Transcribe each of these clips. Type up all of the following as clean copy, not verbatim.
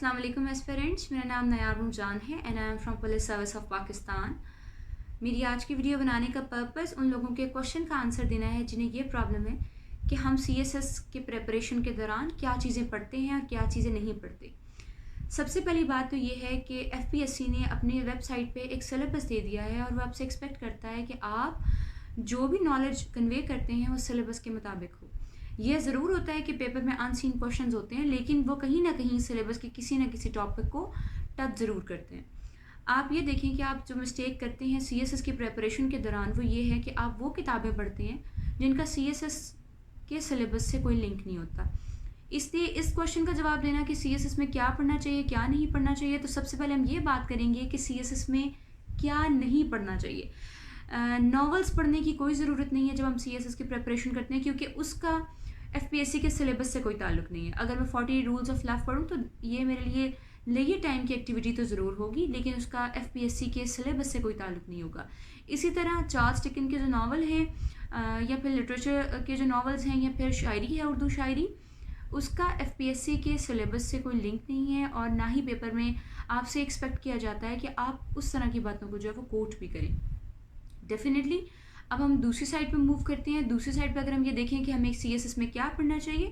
अस्सलाम वालेकुम एस्पिरेंट्स, मेरा नाम नयार रुमजान है and I am from police service of Pakistan. मेरी आज की वीडियो बनाने का पर्पस उन लोगों के क्वेश्चन का आंसर देना है जिन्हें ये प्रॉब्लम है कि हम सीएसएस के प्रिपरेशन के दौरान क्या चीज़ें पढ़ते हैं और क्या चीज़ें नहीं पढ़ते। सबसे पहली बात तो ये है कि एफपीएससी ने अपनी वेबसाइट पे एक सिलेबस दे दिया है और वो आपसे एक्सपेक्ट करता है कि आप जो भी नॉलेज कन्वे करते हैं वो सिलेबस के मुताबिक हो। ये ज़रूर होता है कि पेपर में अनसीन क्वेश्चंस होते हैं, लेकिन वो कहीं ना कहीं सिलेबस के किसी न किसी टॉपिक को टच ज़रूर करते हैं। आप ये देखें कि आप जो मिस्टेक करते हैं सीएसएस की प्रिपरेशन के दौरान वो ये है कि आप वो किताबें पढ़ते हैं जिनका सीएसएस के सिलेबस से कोई लिंक नहीं होता। इसलिए इस क्वेश्चन का जवाब देना कि सीएसएस में क्या पढ़ना चाहिए क्या नहीं पढ़ना चाहिए, तो सबसे पहले हम ये बात करेंगे कि सीएसएस में क्या नहीं पढ़ना चाहिए। नॉवेल्स पढ़ने की कोई ज़रूरत नहीं है जब हम सीएसएस की प्रिपरेशन करते हैं, क्योंकि उसका एफपीएससी के सिलेबस से कोई ताल्लुक नहीं है। अगर मैं 40 रूल्स ऑफ लव पढ़ूँ तो ये मेरे लिए लेयर टाइम की एक्टिविटी तो ज़रूर होगी, लेकिन उसका एफपीएससी के सिलेबस से कोई ताल्लुक नहीं होगा। इसी तरह चार्ल्स डिकेंस के जो नावल हैं या फिर लिटरेचर के जो नावल्स हैं या फिर शायरी है, उर्दू शायरी, उसका एफपीएससी के सिलेबस से कोई लिंक नहीं है और ना ही पेपर में आपसे एक्सपेक्ट किया जाता है कि आप उस तरह की बातों को जो है वो कोट भी करें। डेफिनेटली अब हम दूसरी साइड पे मूव करते हैं। दूसरी साइड पे अगर हम ये देखें कि हमें सीएसएस में क्या पढ़ना चाहिए,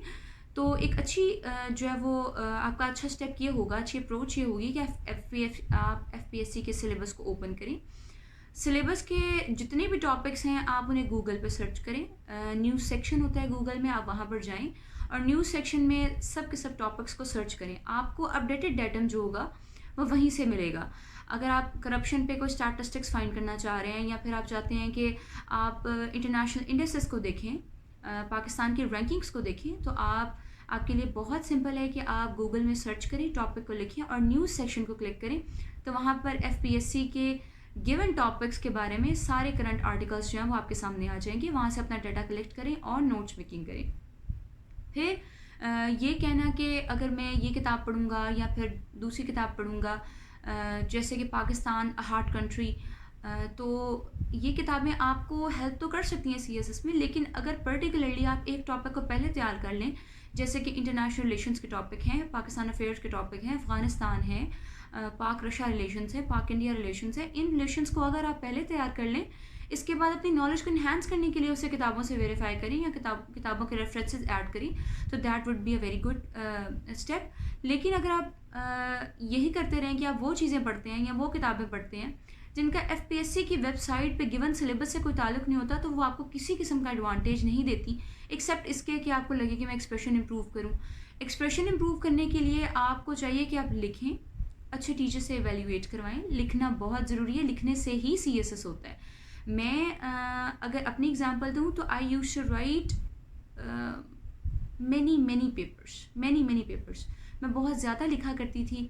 तो एक अच्छी जो है वो आपका अच्छा स्टेप ये होगा, अच्छी अप्रोच ये होगी कि आप एफपीएससी के सिलेबस को ओपन करें। सिलेबस के जितने भी टॉपिक्स हैं आप उन्हें गूगल पे सर्च करें। न्यूज़ सेक्शन होता है गूगल में, आप वहाँ पर जाएं और न्यूज़ सेक्शन में सब के सब टॉपिक्स को सर्च करें। आपको अपडेटेड डाटा जो होगा वो वहीं से मिलेगा। अगर आप करप्शन पे कोई स्टैटिस्टिक्स फाइंड करना चाह रहे हैं या फिर आप चाहते हैं कि आप इंटरनेशनल इंडेक्सेस को देखें, पाकिस्तान की रैंकिंग्स को देखें, तो आपके लिए बहुत सिंपल है कि आप गूगल में सर्च करें, टॉपिक को लिखें और न्यूज़ सेक्शन को क्लिक करें। तो वहाँ पर एफपीएससी के गिवन टॉपिक्स के बारे में सारे करंट आर्टिकल्स जो हैं वो आपके सामने आ जाएंगे। वहाँ से अपना डाटा कलेक्ट करें और नोट्स मेकिंग करें। फिर ये कहना कि अगर मैं ये किताब पढ़ूँगा या फिर दूसरी किताब पढ़ूँगा, जैसे कि पाकिस्तान अ हार्ड कंट्री, तो ये किताबें आपको हेल्प तो कर सकती हैं सीएसएस में, लेकिन अगर पर्टिकुलरली आप एक टॉपिक को पहले तैयार कर लें, जैसे कि इंटरनेशनल रिलेशंस के टॉपिक हैं, पाकिस्तान अफेयर्स के टॉपिक हैं, अफ़गानिस्तान है, पाक रशिया रिलेशंस है, पाक इंडिया रिलेशंस है, इन रिलेशंस को अगर आप पहले तैयार कर लें, इसके बाद अपनी नॉलेज को इन्हांस करने के लिए उसे किताबों से वेरीफाई करें या किताबों के रेफरेंसेस ऐड करें, तो that would be a very good step. लेकिन अगर आप यही करते रहें कि आप वो चीज़ें पढ़ते हैं या वो किताबें पढ़ते हैं जिनका एफपीएससी की वेबसाइट पे गिवन सिलेबस से कोई ताल्लुक नहीं होता, तो वो आपको किसी किस्म का एडवांटेज नहीं देती, एक्सेप्ट इसके कि आपको लगे कि मैं एक्सप्रेशन इंप्रूव करूँ। एक्सप्रेशन इंप्रूव करने के लिए आपको चाहिए कि आप लिखें, अच्छे टीचर से एवेल्यूएट करवाएं। लिखना बहुत ज़रूरी है, लिखने से ही सीएसएस होता है। मैं अगर अपनी एग्जांपल दूं तो I used to write many papers. मैं बहुत ज़्यादा लिखा करती थी।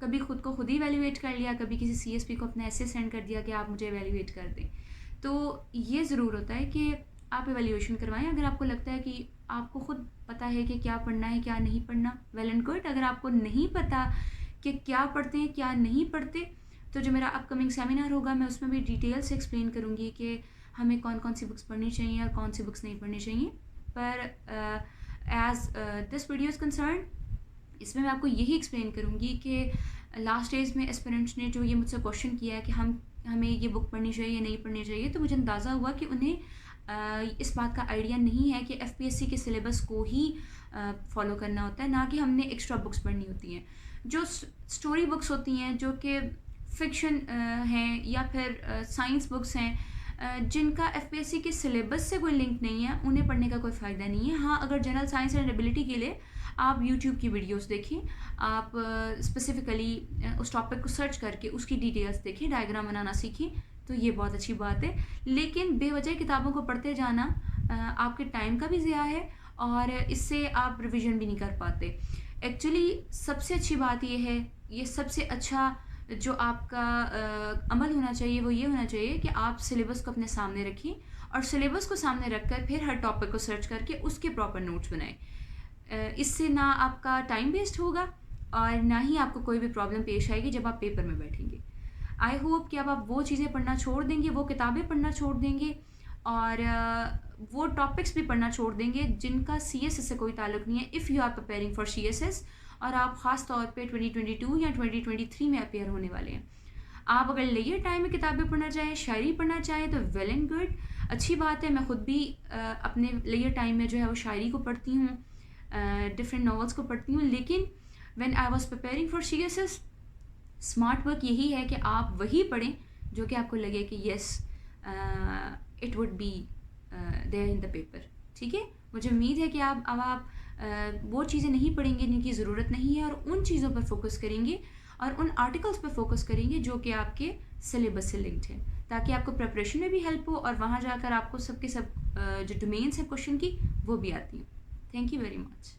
कभी खुद को खुद ही एवेल्यूएट कर लिया, कभी किसी सीएसपी को अपना ऐसे सेंड कर दिया कि आप मुझे एवेल्यूएट कर दें। तो ये ज़रूर होता है कि आप एवेल्यूएशन करवाएं। अगर आपको लगता है कि आपको खुद पता है कि क्या पढ़ना है क्या नहीं पढ़ना, वेल एंड गुड। अगर आपको नहीं पता कि क्या पढ़ते हैं क्या नहीं पढ़ते, तो जो मेरा अपकमिंग सेमिनार होगा मैं उसमें भी डिटेल से एक्सप्लेन करूँगी कि हमें कौन कौन सी बुक्स पढ़नी चाहिए और कौन सी बुक्स नहीं पढ़नी चाहिए। पर as this video is concern, इसमें मैं आपको यही एक्सप्लेन करूँगी कि लास्ट डेज में एस्पिरेंट्स ने जो ये मुझसे क्वेश्चन किया है कि हमें ये बुक पढ़नी चाहिए या नहीं पढ़नी चाहिए, तो मुझे अंदाज़ा हुआ कि उन्हें इस बात का आइडिया नहीं है कि एफपीएससी के सिलेबस को ही फॉलो करना होता है, ना कि हमने एक्स्ट्रा बुक्स पढ़नी होती हैं। जो स्टोरी बुक्स होती हैं, जो कि फिक्शन हैं या फिर साइंस बुक्स हैं, जिनका एफपीएससी के सिलेबस से कोई लिंक नहीं है, उन्हें पढ़ने का कोई फ़ायदा नहीं है। हाँ, अगर जनरल साइंस एंड एबिलिटी के लिए आप यूट्यूब की वीडियोस देखें, आप स्पेसिफ़िकली उस टॉपिक को सर्च करके उसकी डिटेल्स देखें, डायग्राम बनाना सीखें, तो ये बहुत अच्छी बात है। लेकिन बेवजह किताबों को पढ़ते जाना आपके टाइम का भी ज़िया है और इससे आप रिविज़न भी नहीं कर पाते। एक्चुअली सबसे अच्छी बात ये है, ये सबसे अच्छा जो आपका अमल होना चाहिए वो ये होना चाहिए कि आप सिलेबस को अपने सामने रखें और सिलेबस को सामने रखकर फिर हर टॉपिक को सर्च करके उसके प्रॉपर नोट्स बनाएं। इससे ना आपका टाइम वेस्ट होगा और ना ही आपको कोई भी प्रॉब्लम पेश आएगी जब आप पेपर में बैठेंगे। आई होप कि अब आप वो चीज़ें पढ़ना छोड़ देंगे, वो किताबें पढ़ना छोड़ देंगे और वो टॉपिक्स भी पढ़ना छोड़ देंगे जिनका सीएसएस से कोई ताल्लुक नहीं है, if you are preparing for CSS. और आप ख़ास तौर पे 2022 या 2023 में अपेयर होने वाले हैं। आप अगर लेयर टाइम में किताबें पढ़ना चाहें, शायरी पढ़ना चाहें तो वेल एंड गुड, अच्छी बात है। मैं ख़ुद भी अपने लेयर टाइम में जो है वो शायरी को पढ़ती हूँ, डिफरेंट नॉवेल्स को पढ़ती हूँ। लेकिन when I was preparing for CSS, smart work यही है कि आप वही पढ़ें जो कि आपको लगे कि yes it would be there in the paper. ठीक है, मुझे उम्मीद है कि आप वो चीज़ें नहीं पढ़ेंगे जिनकी ज़रूरत नहीं है, और उन चीज़ों पर फोकस करेंगे और उन आर्टिकल्स पर फोकस करेंगे जो कि आपके सिलेबस से लिंक्ड है, ताकि आपको प्रिपरेशन में भी हेल्प हो और वहाँ जाकर आपको सब जो डोमेन्स है क्वेश्चन की वो भी आती हो। Thank you very much.